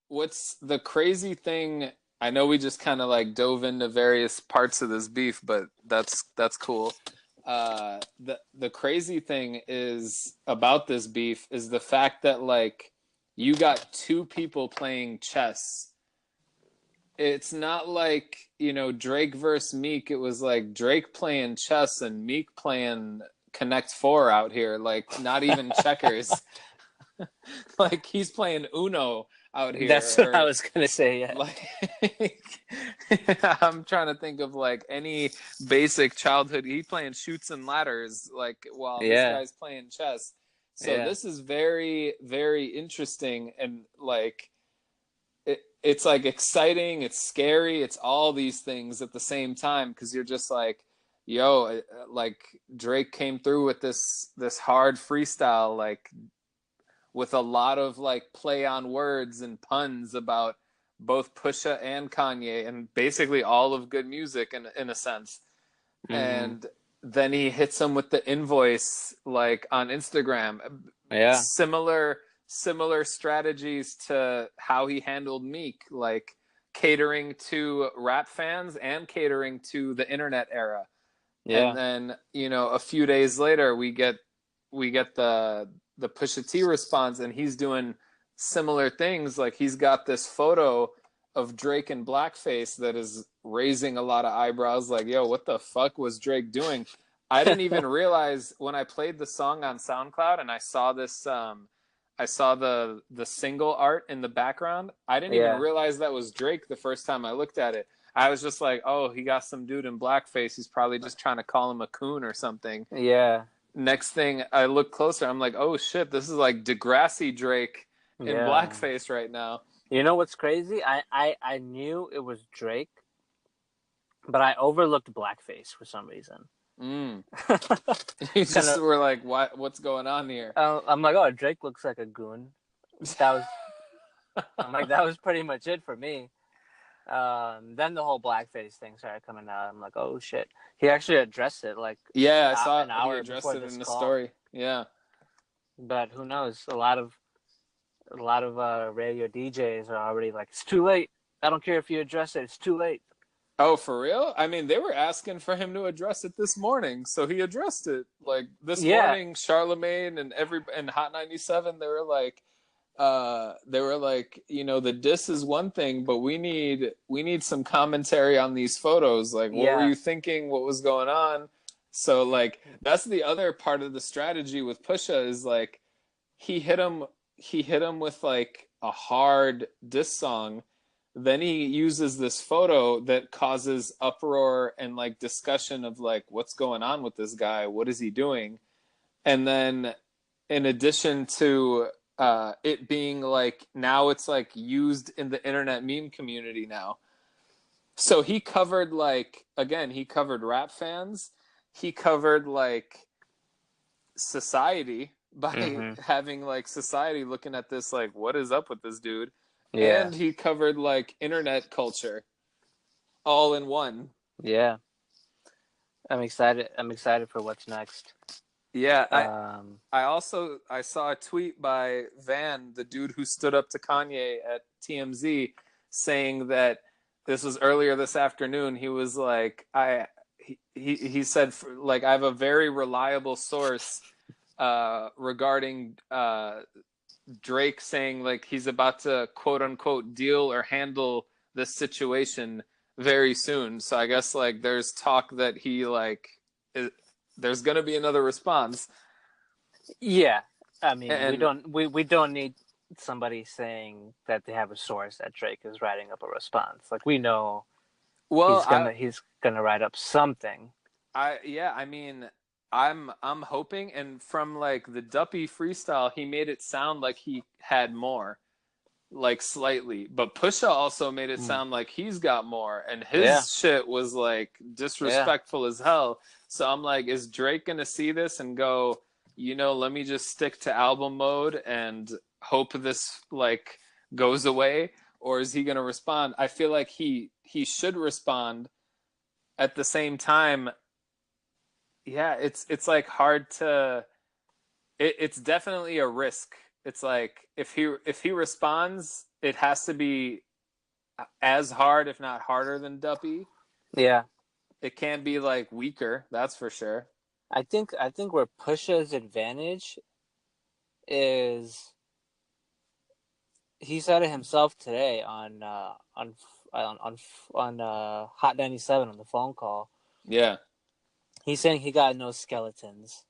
what's the crazy thing? I know we just kind of like dove into various parts of this beef, but that's cool. The crazy thing is about this beef is the fact that like you got two people playing chess. It's not like, Drake versus Meek. It was like Drake playing chess and Meek playing Connect Four out here. Like not even checkers. Like he's playing Uno out That's what I here, was gonna say. Yeah. like I'm trying to think of like any basic childhood. He playing shoots and ladders like while this Yeah. guy's playing chess. So Yeah. this is very, very interesting and like it's like exciting, it's scary, it's all these things at the same time because you're just like, yo, like Drake came through with this hard freestyle like with a lot of like play on words and puns about both Pusha and Kanye and basically all of good music in a sense. Hmm. And then he hits him with the invoice like on Instagram. Yeah. Similar strategies to how he handled Meek, like catering to rap fans and catering to the internet era. And Yeah. then, a few days later we get the Pusha T response, and he's doing similar things. Like he's got this photo of Drake in blackface that is raising a lot of eyebrows. Like, yo, what the fuck was Drake doing? I didn't even realize when I played the song on SoundCloud and I saw this. I saw the single art in the background. I didn't even Yeah. realize that was Drake the first time I looked at it. I was just like, oh, he got some dude in blackface. He's probably just trying to call him a coon or something. Yeah. Next thing I look closer, I'm like, oh shit, this is like Degrassi Drake in Yeah. blackface right now. You know what's crazy? I knew it was Drake, but I overlooked blackface for some reason. Mm. You Kind just of. were like, what's going on here? I'm like, oh, Drake looks like a goon. That was. I'm like, that was pretty much it for me. Then the whole blackface thing started coming out. I'm like, oh shit. He actually addressed it like Yeah, I saw an he hour addressed before it this in the call. story. Yeah. But who knows? A lot of radio DJs are already like, it's too late. I don't care if you address it. It's too late. Oh, for real? I mean, they were asking for him to address it this morning, so he addressed it. Like this Yeah. morning, Charlemagne and Hot 97, they were like, the diss is one thing, but we need some commentary on these photos. Like, what were Yeah. you thinking? What was going on? So like that's the other part of the strategy with Pusha is like he hit him he hit him with like a hard diss song. Then he uses this photo that causes uproar and like discussion of like what's going on with this guy, what is he doing? And then in addition to it being like now it's like used in the internet meme community now. So he covered like again, he covered rap fans. He covered like society by Hmm. having like society looking at this like what is up with this dude, Yeah. and he covered like internet culture all in one. Yeah. I'm excited. I'm excited for what's next. Yeah, Um, I saw a tweet by Van, the dude who stood up to Kanye at TMZ, saying that this was earlier this afternoon. He was like, he said like I have a very reliable source regarding Drake saying like he's about to quote unquote deal or handle this situation very soon. So I guess like there's talk that he like there's gonna be another response. yeah. I mean, we And don't we, we don't need somebody saying that they have a source that Drake is writing up a response. Like we know well, he's gonna write up something. yeah, I mean, I'm hoping, and from like the Duppy freestyle, he made it sound like he had more, like slightly. But Pusha also made it Mm. sound like he's got more, and Yeah. his shit was like Yeah. disrespectful as hell. So I'm like, is Drake gonna see this and go, let me just stick to album mode and hope this like goes away, or is he gonna respond? I feel like he should respond. At the same time, yeah, it's like hard to. It's definitely a risk. It's like if he responds it has to be as hard, if not harder, than Duppy. Yeah. It can't be like weaker, that's for sure. I think where Pusha's advantage is, he said it himself today on Hot 97 on the phone call. Yeah. He's saying he got no skeletons.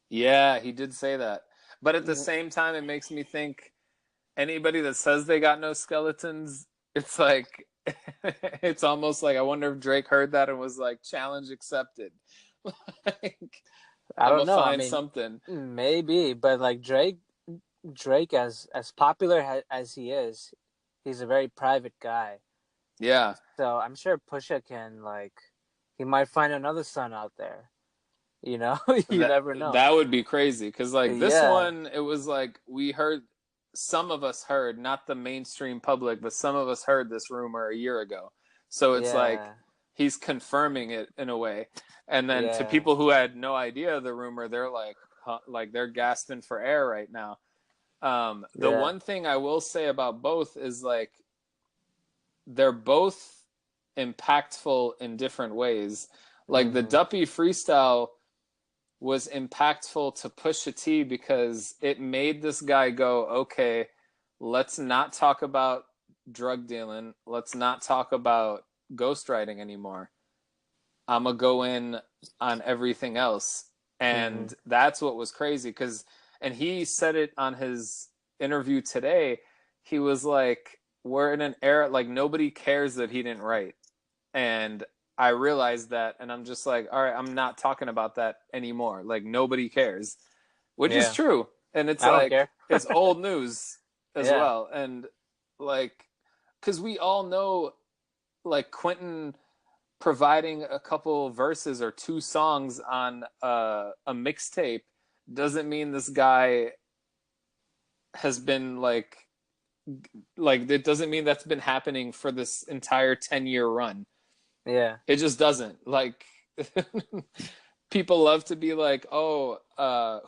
Yeah, he did say that. But at the same time, it makes me think anybody that says they got no skeletons, it's like, it's almost like I wonder if Drake heard that and was like, challenge accepted. Like, I I'm don't gonna know. I find mean, something. maybe, but like Drake as popular as he is, he's a very private guy. Yeah. So I'm sure Pusha can, like, he might find another son out there. You know, you That never know. that would be crazy because like this Yeah, one, it was like we heard, some of us heard, not the mainstream public, but some of us heard this rumor a year ago. So it's like yeah, he's confirming it in a way. And then to yeah, people who had no idea the rumor, they're like, huh, like they're gasping for air right now. The yeah. one thing I will say about both is like they're both impactful in different ways. Like the Hmm. Duppy freestyle was impactful to Pusha T because it made this guy go, okay, let's not talk about drug dealing. Let's not talk about ghostwriting anymore. I'm going to go in on everything else. Hmm. And that's what was crazy because, and he said it on his interview today. He was like, we're in an era, like nobody cares that he didn't write. And I realized that, and I'm just like, all right, I'm not talking about that anymore. Like nobody cares, which is Yeah, true, and it's I don't like care. it's old news as Yeah, well, and like, because we all know, like Quentin providing a couple verses or two songs on a mixtape doesn't mean this guy has been like it doesn't mean that's been happening for this entire 10-year run. yeah, It just doesn't. Like people love to be like, "Oh,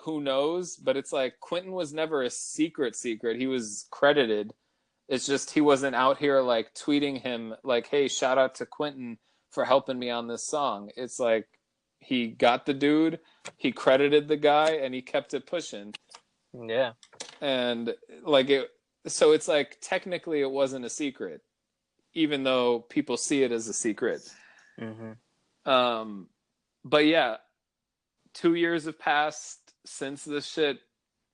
who knows?" But it's like Quentin was never a secret. He was credited. It's just he wasn't out here like tweeting him like, "Hey, shout out to Quentin for helping me on this song." It's like he got the dude, he credited the guy, and he kept it pushing. yeah. And like it, so it's like technically it wasn't a secret, even though people see it as a secret. Hmm. Um, but yeah, 2 years have passed since this shit.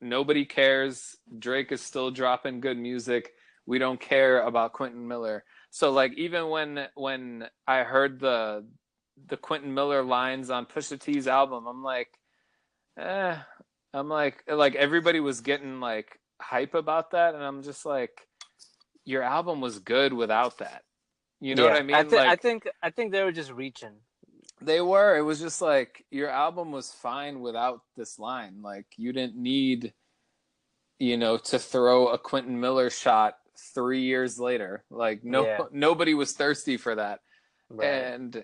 Nobody cares. Drake is still dropping good music. We don't care about Quentin Miller. So like even when I heard the Quentin Miller lines on Pusha T's album, I'm like, eh. I'm like everybody was getting like hype about that, and I'm just like, your album was good without that. You know what Yeah. I I mean? think I Like think I think they were just reaching. they were. It was just like your album was fine without this line. Like you didn't need, to throw a Quentin Miller shot 3 years later. Like no, Yeah. nobody was thirsty for that. Right. And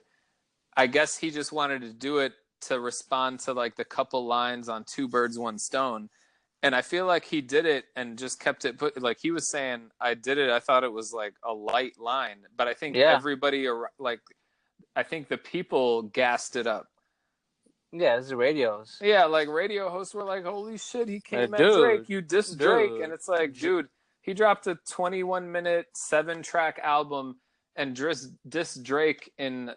I guess he just wanted to do it to respond to like the couple lines on Two Birds, One Stone. And I feel like he did it and just kept it put, like he was saying, I did it. I thought it was like a light line, but I think Yeah. everybody, like, I think the people gassed it up. Yeah. This is radios. Yeah, like radio hosts were like, "Holy shit, he came at Drake! Dude. You dissed Drake!" And Dude. it's like, dude, he dropped a 21-minute 7-track album and just dissed Drake in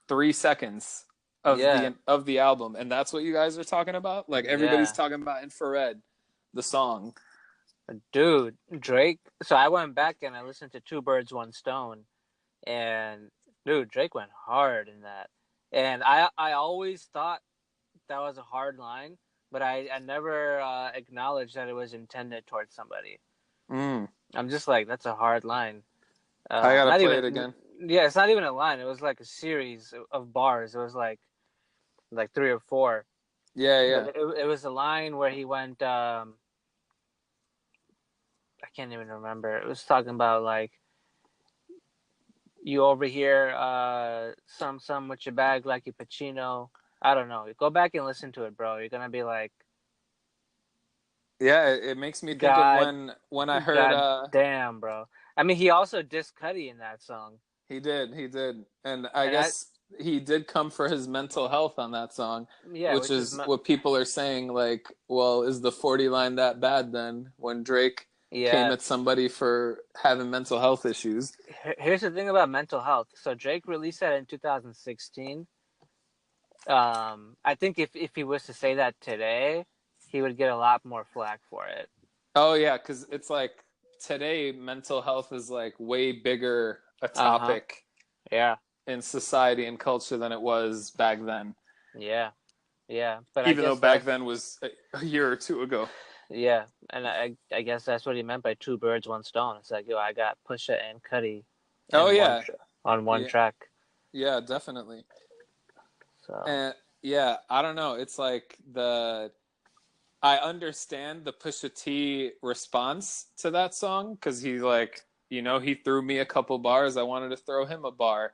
3 seconds of Yeah. the album, and that's what you guys are talking about. Like everybody's Yeah. talking about Infrared, the song. Dude, Drake. So I went back and I listened to Two Birds, One Stone, and dude, Drake went hard in that. And I always thought that was a hard line, but I never acknowledged that it was intended towards somebody. Mm. I'm just like, that's a hard line. I gotta Not play it even, again. yeah, it's not even a line. It was like a series of bars. It was like three or four. Yeah, But yeah, it was a line where he went. I can't even remember. It was talking about like, you over here, some with your bag like you Pacino. I don't know. Go back and listen to it, bro. You're gonna be like, yeah. It makes me think of God, when I heard God damn, bro. I mean, he also dissed Cudi in that song, He did, and I and I guess he did come for his mental health on that song, yeah, which which is is what people are saying. Like, well, is the 40 line that bad then? When Drake came yeah. at somebody for having mental health issues. Here's the thing about mental health. So Drake released that in 2016. I think if he was to say that today, he would get a lot more flack for it. Oh yeah, because it's like today mental health is like way bigger a Uh huh. topic Yeah. in society and culture than it was back then. Yeah. Yeah. But I Even though guess back that's then was a year or two ago. yeah, and I guess that's what he meant by two birds, one stone. It's like, yo, I got Pusha and Cudi Oh in yeah, on one yeah, track. yeah, definitely. So And yeah, I don't know. It's like I understand the Pusha T response to that song because he like he threw me a couple bars. I wanted to throw him a bar.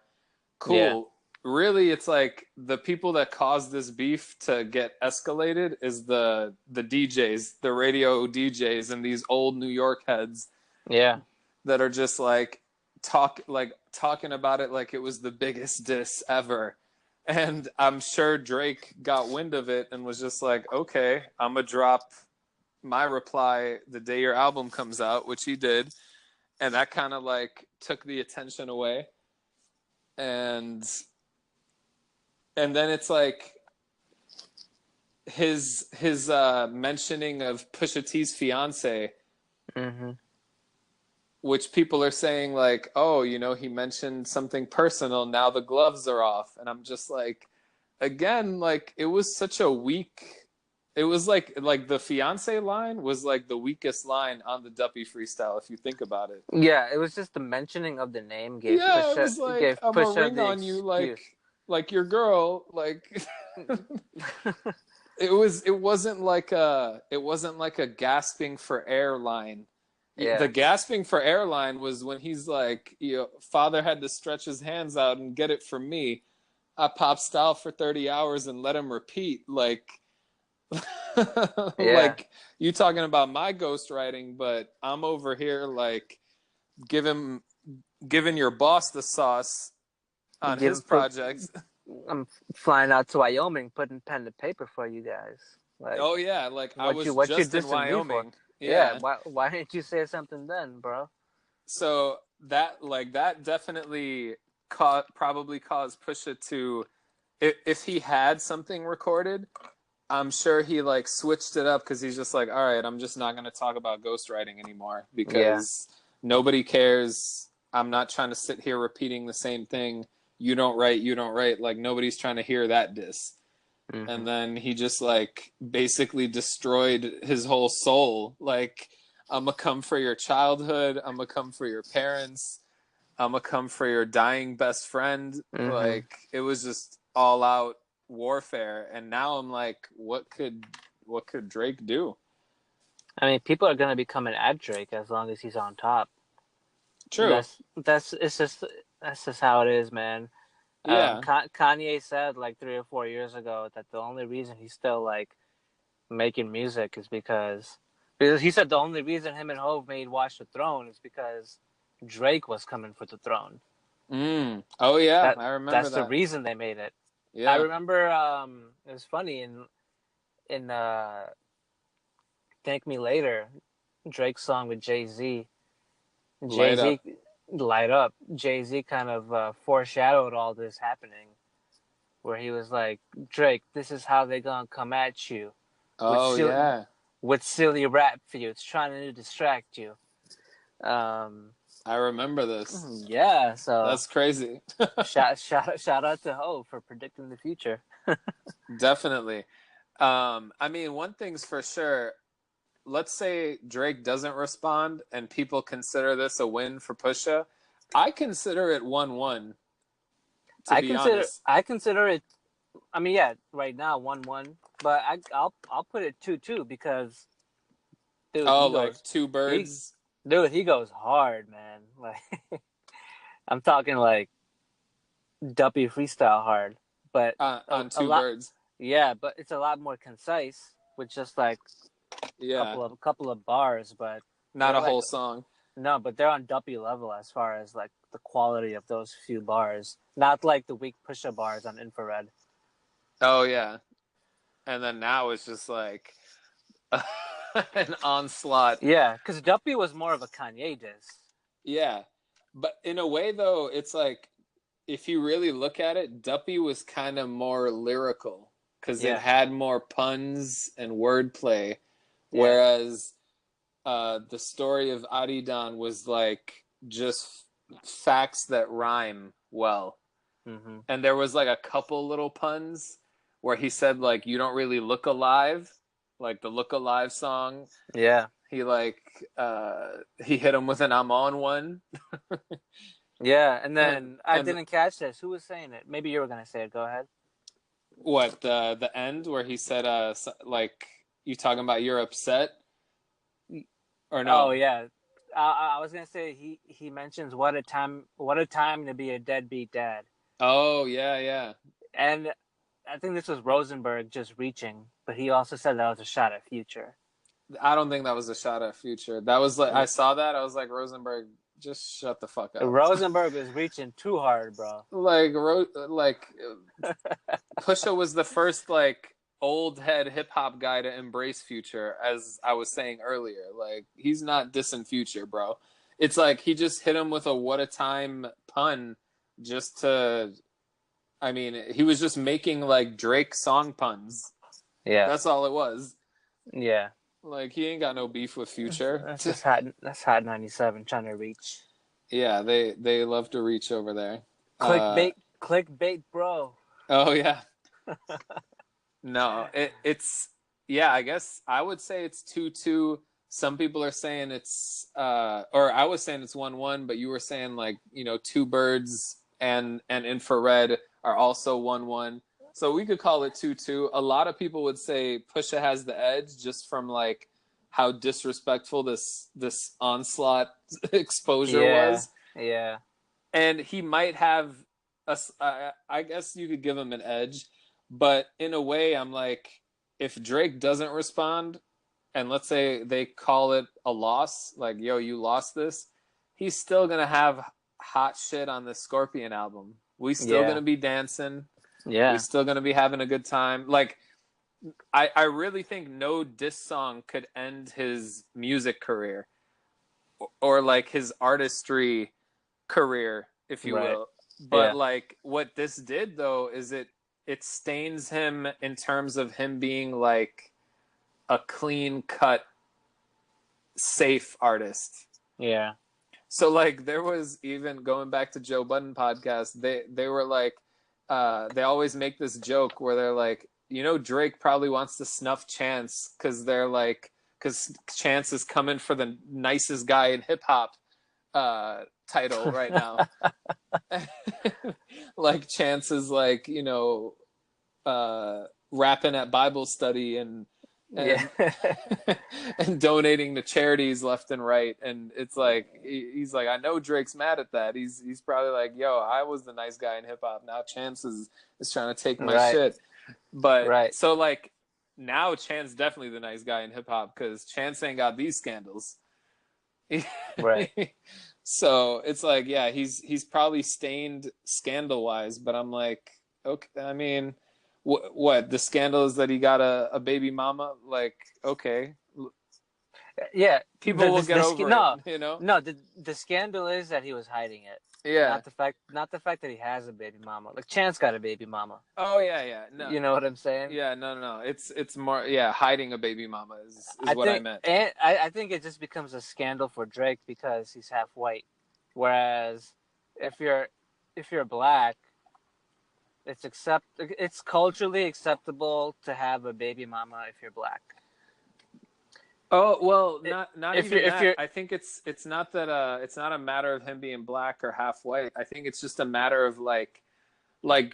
yeah, Cool. Really, it's like the people that caused this beef to get escalated is the DJs, the radio DJs, and these old New York heads yeah, that are just talking about it like it was the biggest diss ever. And I'm sure Drake got wind of it and was just like, okay, I'm gonna drop my reply the day your album comes out, which he did, and that kind of like took the attention away. And then it's like his mentioning of Pusha T's fiance, hmm which people are saying like, oh, he mentioned something personal. Now the gloves are off, and I'm just like, again, like it was such a weak. It was like the fiance line was like the weakest line on the Duppy freestyle if you think about it. yeah. It was just the mentioning of the name Yeah, it was like gave I'm a Pusha ring the on you, excuse. like your girl, like it wasn't like a gasping for air line. The Yeah, gasping for air line was when he's like, father had to stretch his hands out and get it from me. I pop style for 30 hours and let him repeat. Like, yeah. like you talking about my ghostwriting, but I'm over here like giving giving your boss the sauce on his Give put. projects. I'm flying out to Wyoming, putting pen to paper for you guys. Like, Oh yeah, like I was what you just in dissing me for? Wyoming. Yeah, Yeah. why didn't you say something then, bro? So that definitely probably caused Pusha to, if he had something recorded, I'm sure he like switched it up because he's just like, all right, I'm just not going to talk about ghostwriting anymore Yeah. because nobody cares. I'm not trying to sit here repeating the same thing. You don't write, you don't write. Like nobody's trying to hear that diss. And hmm then he just like basically destroyed his whole soul. Like, I'm gonna come for your childhood. I'm gonna come for your parents. I'm gonna come for your dying best friend. hmm Like, it was just all out warfare. And now I'm like, what could Drake do? I mean, people are gonna be coming at Drake as long as he's on top. True. That's just how it is, man. Yeah. Kanye said like 3 or 4 years ago that the only reason he's still like making music is because he said the only reason him and Hove made Watch the Throne is because Drake was coming for the throne. Oh yeah, That I remember that's the that. reason they made it. I Yeah. remember it was funny in Thank Me Later, Drake's song with Jay-Z. Jay Light Z up. light up. Jay Z kind of foreshadowed all this happening, where he was like, "Drake, this is how they gonna come at you with Oh yeah. silly rap for you. It's trying to distract you." Um, I remember this. yeah. So That's crazy. shout out to Ho for predicting the future. Definitely. I mean, one thing's for sure. Let's say Drake doesn't respond and people consider this a win for Pusha. I consider it 1-1, to be honest. I consider it. I mean, yeah, right now 1-1, but I'll put it 2-2 because dude, Oh, like two he birds he goes hard, man. Like I'm talking like Duppy freestyle hard, but on a two lot, birds. yeah, but it's a lot more concise with just like Yeah, couple of bars. But not they're a like, whole song. No, but they're on Duppy level as far as like the quality of those few bars. Not like the weak Pusha bars on Infrared. Oh yeah, and then now it's just like an onslaught. Yeah, because Duppy was more of a Kanye diss. Yeah, but in a way though, it's like if you really look at it, Duppy was kind of more lyrical because it Yeah, had more puns and wordplay, yeah. whereas the story of Aridan was like just facts that rhyme well. Mm-hmm. And there was like a couple little puns where he said like you don't really look alive, like the Look Alive song. Yeah, He like he hit him with an I'm on one. yeah. And and then I and didn't catch this. Who was saying it? Maybe you were gonna say it. Go ahead. what the end where he said like you talking about you're upset or Oh no? yeah. I was gonna say he mentions what a time to be a deadbeat dad, Oh yeah, yeah. and I think this was Rosenberg just reaching, but he also said that was a shot at Future. I don't think that was a shot at Future. That was like I R- saw that. I was like Rosenberg, just shut the fuck up. Rosenberg was reaching too hard, bro. like Pusha was the first like old head hip hop guy to embrace Future, as I was saying earlier. Like he's not dissing Future, bro. It's like he just hit him with a what a time pun just to. I mean, he was just making like Drake song puns. Yeah, That's all it was. yeah. Like he ain't got no beef with Future. That's just hot. That's hot 97 trying to reach. Yeah, they love to reach over there. Uh, Clickbait, bro. oh yeah, no, it's yeah. I guess I would say it's 2-2. Some people are saying it's or I was saying it's 1-1, but you were saying like two birds and infrared are also 1-1. So we could call it 2-2. A lot of people would say Pusha has the edge just from like how disrespectful this onslaught exposure Yeah, was, yeah, and he might have a. I guess you could give him an edge, but in a way, I'm like, if Drake doesn't respond, and let's say they call it a loss, like yo, you lost this, he's still gonna have hot shit on the Scorpion album. We still yeah, gonna be dancing. We yeah, still gonna be having a good time. Like I really think no diss song could end his music career or like his artistry career, if you right, will. But yeah, like what this did though is it stains him in terms of him being like a clean cut safe artist. yeah, So like there was even going back to Joe Budden podcast, they were like they always make this joke where they're like, Drake probably wants to snuff Chance because Chance is coming for the nicest guy in hip hop title right now. Like Chance is like rapping at Bible study yeah, and and donating to charities left and right, and it's like he's like, I know Drake's mad at that. He's probably like, yo, I was the nice guy in hip hop, now Chance is trying to take my right, shit. But right, so like now Chance definitely the nice guy in hip hop because Chance ain't got these scandals. right. So it's like, yeah, he's probably stained scandal wise, but I'm like, okay, I mean, what the scandal is that he got a baby mama? Like, okay, Yeah, people will get over it, no, you know? no. The scandal is that he was hiding it, Yeah. not the fact that he has a baby mama. Like Chance got a baby mama. Oh yeah, yeah. No, You know what I'm saying? yeah, no. It's more, yeah, hiding a baby mama is I what I think, meant. and I think it just becomes a scandal for Drake because he's half white. Whereas if you're black, it's culturally acceptable to have a baby mama if you're black. Oh well, not If you're even if that. you're I think it's not that it's not a matter of him being black or half white. I think it's just a matter of like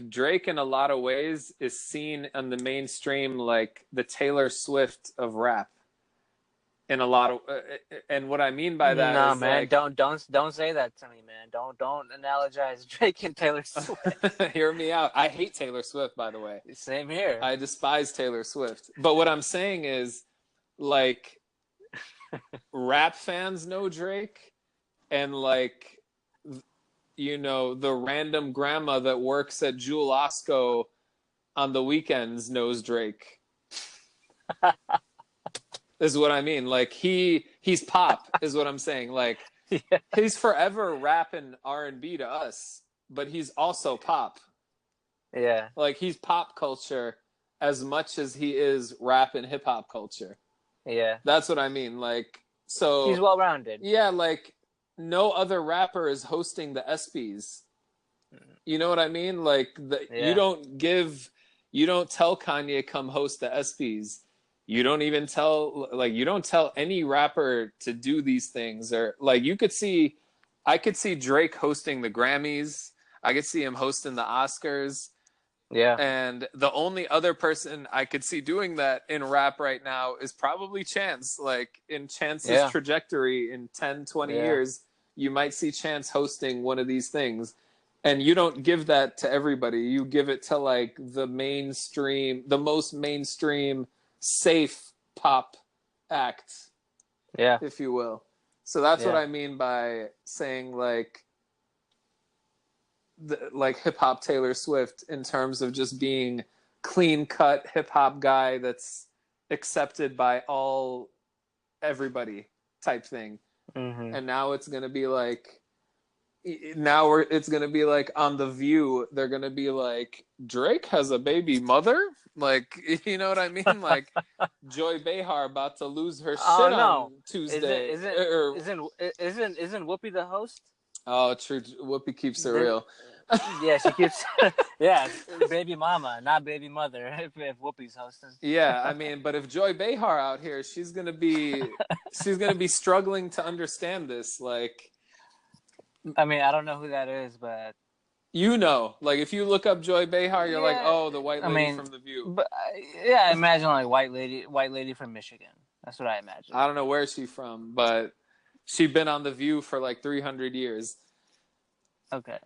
Drake in a lot of ways is seen on the mainstream like the Taylor Swift of rap in a lot of and what I mean by that no is man, like don't say that to me, man. Don't analogize Drake and Taylor Swift. hear me out. I hate Taylor Swift, by the way. Same here. I despise Taylor Swift. But what I'm saying is like rap fans know Drake and like, the random grandma that works at Jewel Osco on the weekends knows Drake. Is what I mean. Like he's pop is what I'm saying. Like Yeah. he's forever rapping R&B to us, but he's also pop. Yeah. Like he's pop culture as much as he is rap and hip hop culture. Yeah. That's what I mean. Like He's so well rounded. yeah, like no other rapper is hosting the ESPYs. You know what I mean? Like Yeah. you don't tell Kanye come host the ESPYs. You don't even you don't tell any rapper to do these things, or like I could see Drake hosting the Grammys. I could see him hosting the Oscars. Yeah. And the only other person I could see doing that in rap right now is probably Chance. Like in Chance's Yeah. trajectory in 10, 20 Yeah. years, you might see Chance hosting one of these things. And you don't give that to everybody. You give it to like the most mainstream, safe pop act, Yeah. if you will. So that's what Yeah. I mean by saying like hip hop Taylor Swift in terms of just being clean cut hip hop guy that's accepted by everybody type thing. Mm-hmm. And now it's gonna be like it's gonna be like on The View, they're gonna be like Drake has a baby mother, like you know what I mean, like Joy Behar about to lose her Oh shit on no! Tuesday. Or Isn't Whoopi the host? oh, true, Whoopi keeps it Then, real. yeah, she keeps. Yeah, baby mama, not baby mother. If Whoopi's hosting. Yeah, I mean, but if Joy Behar out here, she's gonna be struggling to understand this. Like, I mean, I don't know who that is, but like if you look up Joy Behar, you're like, yeah. oh, the white I lady mean, from The View. but yeah, I imagine like white lady from Michigan. That's what I imagine. I don't know where she's from, but she's been on The View for like 300 years. Okay.